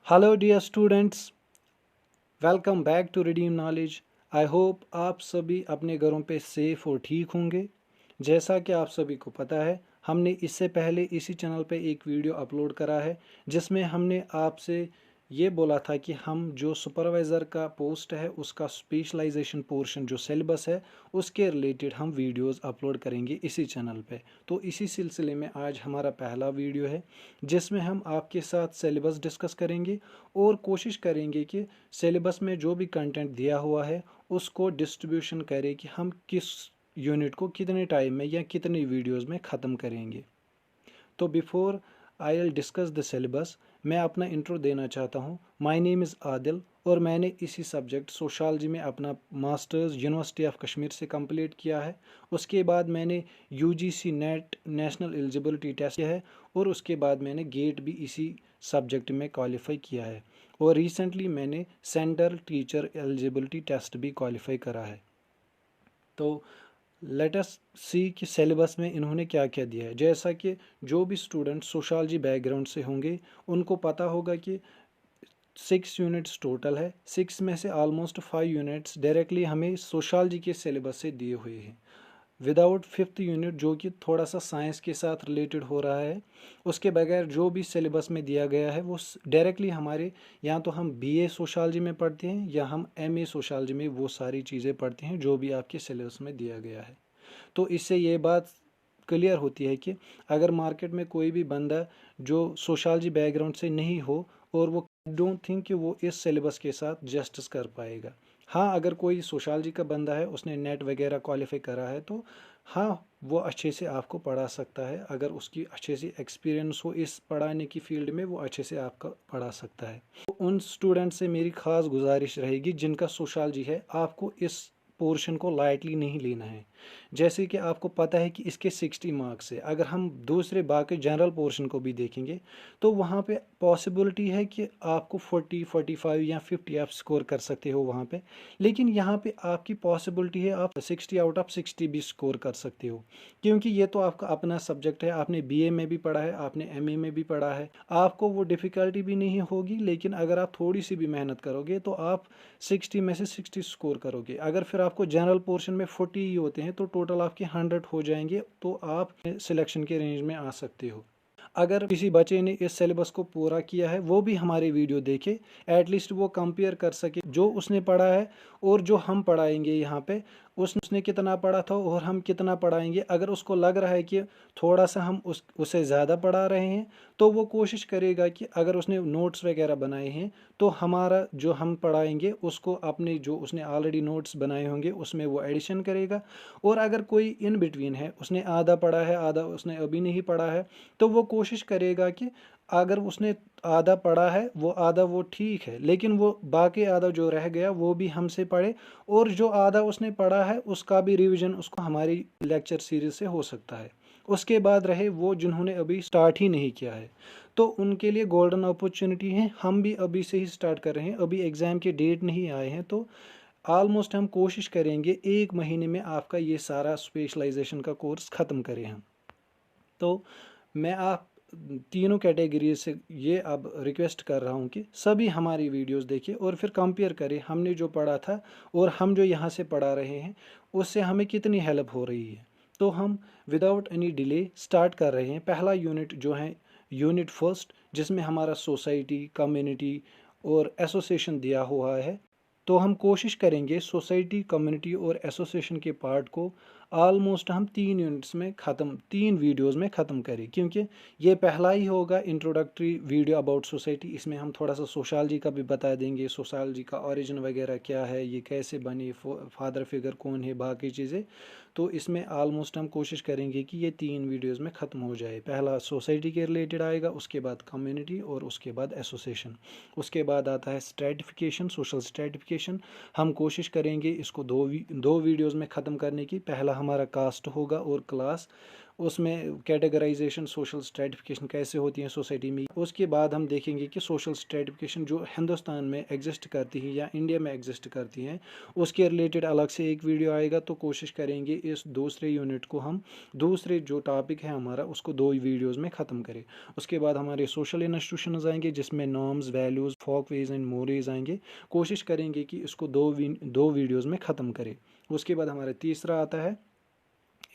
Hello dear students, welcome back to redeem knowledge. I hope आप सभी अपने घरों पे सेफ और ठीक होंगे। जैसा कि आप सभी को पता है, हमने इससे पहले इसी चैनल पे एक वीडियो अपलोड करा है जिसमें हमने आपसे ये बोला था कि हम जो सुपरवाइज़र का पोस्ट है उसका स्पेशलाइजेशन पोर्शन जो सिलेबस है उसके रिलेटेड हम वीडियोस अपलोड करेंगे इसी चैनल पे। तो इसी सिलसिले में आज हमारा पहला वीडियो है जिसमें हम आपके साथ सिलेबस डिस्कस करेंगे और कोशिश करेंगे कि सिलेबस में जो भी कंटेंट दिया हुआ है उसको डिस्ट्रीब्यूशन करें कि हम किस यूनिट को कितने टाइम में या कितनी वीडियोस में ख़त्म करेंगे। तो before I will discuss the syllabus, मैं अपना इंट्रो देना चाहता हूँ। माय नेम इज़ आदिल और मैंने इसी सब्जेक्ट सोशलॉजी में अपना मास्टर्स यूनिवर्सिटी ऑफ कश्मीर से कंप्लीट किया है। उसके बाद मैंने UGC NET national eligibility test किया है और उसके बाद मैंने गेट भी इसी सब्जेक्ट में क्वालिफाई किया है और रिसेंटली मैंने सेंट्रल टीचर एलिजिबिलिटी टेस्ट भी क्वालिफाई करा है। तो लेट अस सी कि सिलेबस में इन्होंने क्या क्या दिया है। जैसा कि जो भी स्टूडेंट सोशलॉजी बैकग्राउंड से होंगे उनको पता होगा कि 6 यूनिट्स टोटल है। 6 में से ऑलमोस्ट 5 यूनिट्स डायरेक्टली हमें सोशलॉजी के सिलेबस से दिए हुए हैं विदाउट 5th यूनिट जो कि थोड़ा सा साइंस के साथ रिलेटेड हो रहा है। उसके बगैर जो भी सिलेबस में दिया गया है वो डायरेक्टली हमारे या तो हम बीए सोशलॉजी में पढ़ते हैं या हम एमए सोशलॉजी में वो सारी चीज़ें पढ़ते हैं जो भी आपके सिलेबस में दिया गया है। तो इससे ये बात क्लियर होती है कि अगर मार्केट में कोई भी बंदा जो सोशलॉजी बैकग्राउंड से नहीं हो और वो डोंट थिंक कि वो इस सिलेबस के साथ जस्टिस कर पाएगा। हाँ, अगर कोई सोशलॉजी का बंदा है उसने नेट वगैरह क्वालिफाई करा है तो हाँ, वो अच्छे से आपको पढ़ा सकता है। अगर उसकी अच्छे से एक्सपीरियंस हो इस पढ़ाने की फील्ड में वो अच्छे से आपका पढ़ा सकता है। तो उन स्टूडेंट से मेरी ख़ास गुजारिश रहेगी जिनका सोशलॉजी है, आपको इस पोर्शन को लाइटली नहीं लेना है। जैसे कि आपको पता है कि इसके 60 मार्क्स है। अगर हम दूसरे बाकी जनरल पोर्शन को भी देखेंगे तो वहाँ पे पॉसिबिलिटी है कि आपको 40, 45 या 50 आप स्कोर कर सकते हो वहाँ पे। लेकिन यहाँ पे आपकी पॉसिबिलिटी है आप 60 आउट ऑफ 60 भी स्कोर कर सकते हो, क्योंकि ये तो आपका अपना सब्जेक्ट है। आपने बीए में भी पढ़ा है, आपने एमए में भी पढ़ा है, आपको वो डिफ़िकल्टी भी नहीं होगी। लेकिन अगर आप थोड़ी सी भी मेहनत करोगे तो आप 60 में से 60 स्कोर करोगे। अगर फिर आपको जनरल पोर्शन में 40 ही होते हैं तो टोटल आपके 100 हो जाएंगे, तो आप सिलेक्शन के रेंज में आ सकते हो। अगर किसी बच्चे ने इस सिलेबस को पूरा किया है वो भी हमारे वीडियो देखे, एटलीस्ट वो कंपेयर कर सके जो उसने पढ़ा है और जो हम पढ़ाएंगे यहाँ पे, उसने कितना पढ़ा था और हम कितना पढ़ाएंगे। अगर उसको लग रहा है कि थोड़ा सा हम उससे ज़्यादा पढ़ा रहे हैं तो वो कोशिश करेगा कि अगर उसने नोट्स वगैरह बनाए हैं तो हमारा जो हम पढ़ाएंगे उसको अपने जो उसने ऑलरेडी नोट्स बनाए होंगे उसमें वो एडिशन करेगा। और अगर कोई इन बिटवीन है, उसने आधा पढ़ा है आधा उसने अभी नहीं पढ़ा है, तो वो कोशिश करेगा कि अगर उसने आधा पढ़ा है वो आधा वो ठीक है, लेकिन वो बाकी आधा जो रह गया वो भी हमसे पढ़े और जो आधा उसने पढ़ा है उसका भी रिवीजन उसको हमारी लेक्चर सीरीज से हो सकता है। उसके बाद रहे वो जिन्होंने अभी स्टार्ट ही नहीं किया है, तो उनके लिए गोल्डन अपॉर्चुनिटी है। हम भी अभी से ही स्टार्ट कर रहे हैं, अभी एग्ज़ाम के डेट नहीं आए हैं, तो ऑलमोस्ट हम कोशिश करेंगे 1 महीने में आपका ये सारा स्पेशलाइजेशन का कोर्स ख़त्म करें हम। तो मैं आप तीनों कैटेगरी से ये अब रिक्वेस्ट कर रहा हूँ कि सभी हमारी वीडियोस देखें और फिर कंपेयर करें हमने जो पढ़ा था और हम जो यहाँ से पढ़ा रहे हैं उससे हमें कितनी हेल्प हो रही है। तो हम विदाउट एनी डिले स्टार्ट कर रहे हैं। पहला यूनिट जो है यूनिट फर्स्ट, जिसमें हमारा सोसाइटी, कम्युनिटी और एसोसिएशन दिया हुआ है। तो हम कोशिश करेंगे सोसाइटी, कम्युनिटी और एसोसिएशन के पार्ट को ऑलमोस्ट हम 3 यूनिट्स में ख़त्म, 3 वीडियोस में ख़त्म करें, क्योंकि ये पहला ही होगा इंट्रोडक्टरी वीडियो अबाउट सोसाइटी। इसमें हम थोड़ा सा सोशलॉजी का भी बता देंगे, सोशलॉजी का ओरिजिन वगैरह क्या है, ये कैसे बनी, फादर फिगर कौन है, बाकी चीज़ें। तो इसमें ऑलमोस्ट हम कोशिश करेंगे कि ये 3 वीडियोज़ में ख़त्म हो जाए। पहला सोसाइटी के रिलेटेड आएगा, उसके बाद कम्युनिटी और उसके बाद एसोसिएशन। उसके बाद आता है स्ट्रेटिफिकेशन, सोशल स्ट्रेटिफिकेशन। हम कोशिश करेंगे इसको दो वीडियोज़ में ख़त्म करने की। पहला हमारा कास्ट होगा और क्लास, उसमें कैटेगराइजेशन सोशल स्ट्रेटिफिकेशन कैसे होती है सोसाइटी में। उसके बाद हम देखेंगे कि सोशल स्ट्रेटिफिकेशन जो हिंदुस्तान में एग्जिस्ट करती है या इंडिया में एग्जिस्ट करती है उसके रिलेटेड अलग से एक वीडियो आएगा। तो कोशिश करेंगे इस दूसरे यूनिट को हम दूसरे जो टॉपिक है हमारा उसको 2 वीडियोज़ में ख़त्म करें। उसके बाद हमारे सोशल इंस्टीट्यूशंस आएंगे जिसमें norms, values, folkways and mores आएंगे। कोशिश करेंगे कि इसको दो वीडियोज़ में ख़त्म करें। उसके बाद हमारा तीसरा आता है,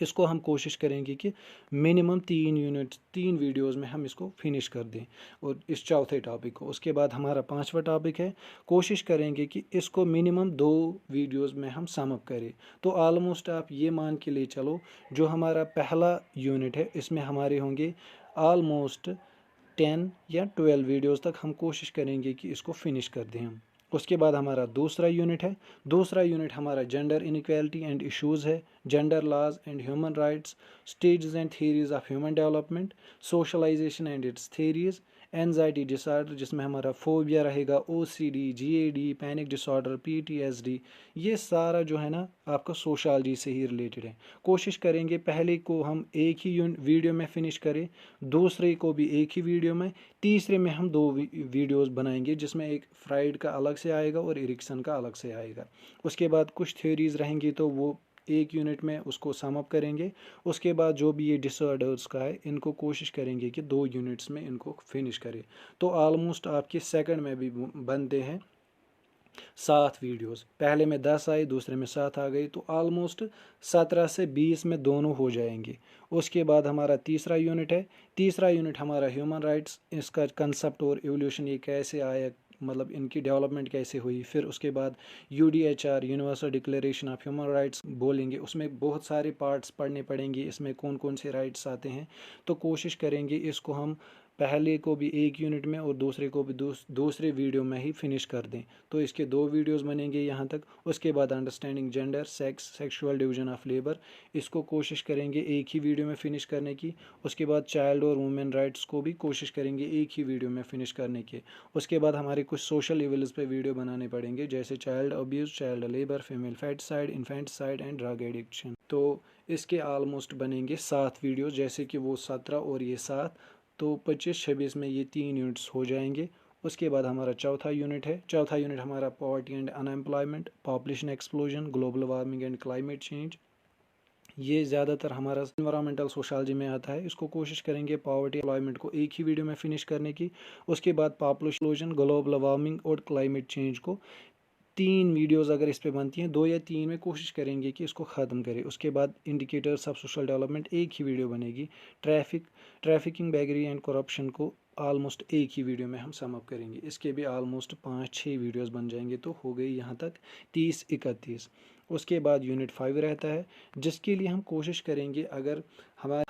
इसको हम कोशिश करेंगे कि मिनिमम 3 वीडियोज़ में हम इसको फिनिश कर दें और इस चौथे टॉपिक को। उसके बाद हमारा 5वां टॉपिक है, कोशिश करेंगे कि इसको मिनिमम 2 वीडियोज़ में हम सम अप करें। तो ऑलमोस्ट आप ये मान के ले चलो जो हमारा पहला यूनिट है इसमें हमारे होंगे ऑलमोस्ट 10 या 12 वीडियोज़ तक हम कोशिश करेंगे कि इसको फिनिश कर दें हम। उसके बाद हमारा दूसरा यूनिट है, दूसरा यूनिट हमारा जेंडर इनइक्वालिटी एंड इश्यूज़ है, gender laws and human rights, stages and theories of human development, socialization and its theories, anxiety disorder जिसमें हमारा फोबिया रहेगा, OCD, GAD, panic disorder, PTSD, ये सारा जो है ना आपका सोशलॉजी से ही रिलेटेड है। कोशिश करेंगे पहले को हम एक ही वीडियो में फिनिश करें, दूसरे को भी एक ही वीडियो में, तीसरे में हम 2 वीडियोस बनाएंगे जिसमें एक फ्राइड का अलग से आएगा और एरिक्सन का अलग से आएगा। उसके बाद कुछ थ्योरीज रहेंगी तो वो एक यूनिट में उसको सम अप करेंगे। उसके बाद जो भी ये डिसऑर्डर्स का है इनको कोशिश करेंगे कि 2 यूनिट्स में इनको फिनिश करें। तो ऑलमोस्ट आपके सेकंड में भी बनते हैं 7 वीडियोस। पहले में 10 आए, दूसरे में 7 आ गई, तो ऑलमोस्ट 17 से 20 में दोनों हो जाएंगे। उसके बाद हमारा तीसरा यूनिट है, तीसरा यूनिट हमारा ह्यूमन राइट्स, इसका कंसेप्ट और एवोल्यूशन ये कैसे आया, मतलब इनकी डेवलपमेंट कैसे हुई। फिर उसके बाद UDHR, universal declaration of human rights बोलेंगे, उसमें बहुत सारे पार्ट्स पढ़ने पड़ेंगे, इसमें कौन कौन से राइट्स आते हैं। तो कोशिश करेंगे इसको हम पहले को भी एक यूनिट में और दूसरे को भी दूसरे वीडियो में ही फिनिश कर दें। तो इसके 2 वीडियोस बनेंगे यहाँ तक। उसके बाद understanding gender, sex, sexual division of labour, इसको कोशिश करेंगे एक ही वीडियो में फिनिश करने की। उसके बाद चाइल्ड और वुमेन राइट्स को भी कोशिश करेंगे एक ही वीडियो में फिनिश करने के। उसके बाद हमारे कुछ सोशल इवल्स पे वीडियो बनाने पड़ेंगे जैसे child abuse, child labour, female foeticide, infanticide and drug addiction. तो इसके ऑलमोस्ट बनेंगे 7 वीडियो, जैसे कि वो 17 और ये 7, तो 25-26 में ये 3 यूनिट्स हो जाएंगे। उसके बाद हमारा चौथा यूनिट है, चौथा यूनिट हमारा poverty and unemployment, population explosion, global warming and climate change. ये ज़्यादातर हमारा इन्वायरमेंटल सोशलॉजी में आता है। इसको कोशिश करेंगे पॉवर्टी एम्प्लॉयमेंट को एक ही वीडियो में फिनिश करने की। उसके बाद पॉपुलेशन एक्सप्लोजन, ग्लोबल वार्मिंग और क्लाइमेट चेंज को 3 वीडियोस अगर इस पे बनती हैं, 2 या 3 में कोशिश करेंगे कि इसको ख़त्म करें। उसके बाद इंडिकेटर्स ऑफ सोशल डेवलपमेंट एक ही वीडियो बनेगी। ट्रैफिकिंग, बैगरी एंड करप्शन को ऑलमोस्ट एक ही वीडियो में हम सम अप करेंगे। इसके भी ऑलमोस्ट 5-6 वीडियोस बन जाएंगे, तो हो गई यहाँ तक 30-31। उसके बाद यूनिट 5 रहता है जिसके लिए हम कोशिश करेंगे अगर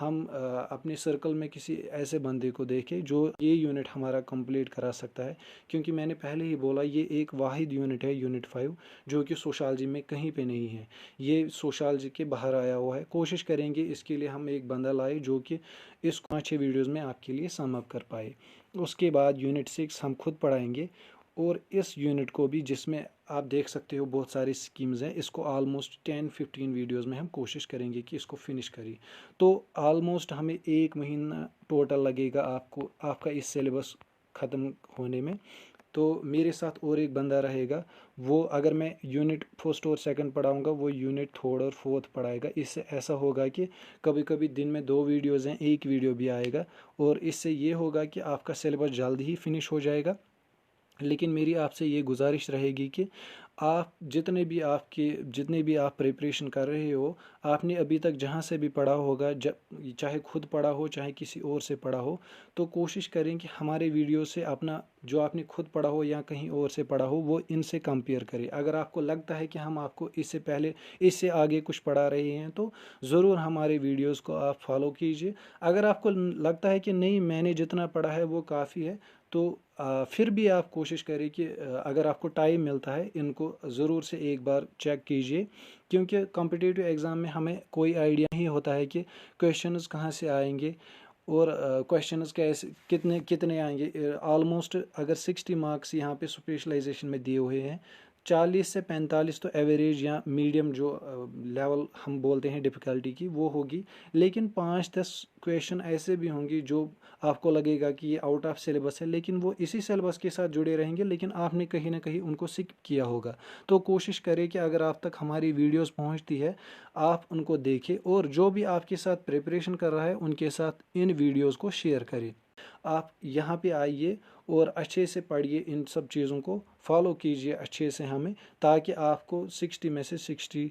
हम अपने सर्कल में किसी ऐसे बंदे को देखें जो ये यूनिट हमारा कंप्लीट करा सकता है, क्योंकि मैंने पहले ही बोला ये एक वाहिद यूनिट है यूनिट 5 जो कि सोशलॉजी में कहीं पे नहीं है, ये सोशलॉजी के बाहर आया हुआ है। कोशिश करेंगे इसके लिए हम एक बंदा लाए जो कि इस 5-6 वीडियोज़ में आपके लिए सम अप कर पाए। उसके बाद यूनिट 6 हम खुद पढ़ाएंगे और इस यूनिट को भी, जिसमें आप देख सकते हो बहुत सारी स्कीम्स हैं, इसको ऑलमोस्ट 10-15 वीडियोस में हम कोशिश करेंगे कि इसको फिनिश करें। तो ऑलमोस्ट हमें 1 महीना टोटल लगेगा आपका इस सिलेबस ख़त्म होने में। तो मेरे साथ और एक बंदा रहेगा, वो अगर मैं यूनिट फर्स्ट और सेकंड पढ़ाऊँगा वो यूनिट थर्ड और फोर्थ पढ़ाएगा। इससे ऐसा होगा कि कभी कभी दिन में 2 वीडियोज़ हैं, एक वीडियो भी आएगा, और इससे ये होगा कि आपका सिलेबस जल्दी ही फिनिश हो जाएगा। लेकिन मेरी आपसे ये गुजारिश रहेगी कि आप जितने भी आप प्रिपरेशन कर रहे हो, आपने अभी तक जहाँ से भी पढ़ा होगा, चाहे खुद पढ़ा हो चाहे किसी और से पढ़ा हो, तो कोशिश करें कि हमारे वीडियो से अपना जो आपने खुद पढ़ा हो या कहीं और से पढ़ा हो वो इनसे कंपेयर करें। अगर आपको लगता है कि हम आपको इससे आगे कुछ पढ़ा रहे हैं तो ज़रूर हमारे वीडियोस को आप फॉलो कीजिए। अगर आपको लगता है कि नहीं मैंने जितना पढ़ा है वो काफ़ी है, तो फिर भी आप कोशिश करें कि अगर आपको टाइम मिलता है इनको ज़रूर से एक बार चेक कीजिए, क्योंकि कॉम्पिटिटिव एग्ज़ाम में हमें कोई आइडिया नहीं होता है कि क्वेश्चंस कहाँ से आएंगे और क्वेश्चंस कैसे कितने कितने आएंगे। ऑलमोस्ट अगर 60 मार्क्स यहाँ पे स्पेशलाइजेशन में दिए हुए हैं 40 से 45 तो एवरेज या मीडियम जो लेवल हम बोलते हैं डिफ़िकल्टी की वो होगी। लेकिन 5-10 क्वेश्चन ऐसे भी होंगे जो आपको लगेगा कि ये आउट ऑफ सिलेबस है, लेकिन वो इसी सिलेबस के साथ जुड़े रहेंगे, लेकिन आपने कहीं ना कहीं उनको स्किप किया होगा। तो कोशिश करें कि अगर आप तक हमारी वीडियोस पहुंचती है आप उनको देखें, और जो भी आपके साथ प्रिपरेशन कर रहा है उनके साथ इन वीडियोस को शेयर करें। आप यहाँ पे आइए और अच्छे से पढ़िए, इन सब चीज़ों को फॉलो कीजिए अच्छे से हमें, ताकि आपको 60 में से 60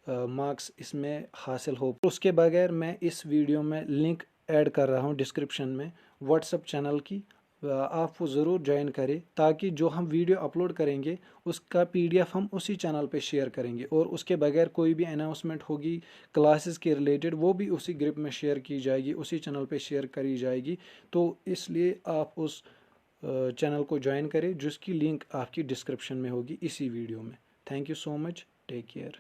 मार्क्स इसमें हासिल हो। उसके बगैर मैं इस वीडियो में लिंक ऐड कर रहा हूँ डिस्क्रिप्शन में व्हाट्सएप चैनल की, आप वो ज़रूर ज्वाइन करें, ताकि जो हम वीडियो अपलोड करेंगे उसका पीडीएफ हम उसी चैनल पे शेयर करेंगे, और उसके बगैर कोई भी अनाउंसमेंट होगी क्लासेस के रिलेटेड वो भी उसी ग्रुप में शेयर की जाएगी, उसी चैनल पे शेयर करी जाएगी। तो इसलिए आप उस चैनल को ज्वाइन करें जिसकी लिंक आपकी डिस्क्रिप्शन में होगी इसी वीडियो में। Thank you so much, take care.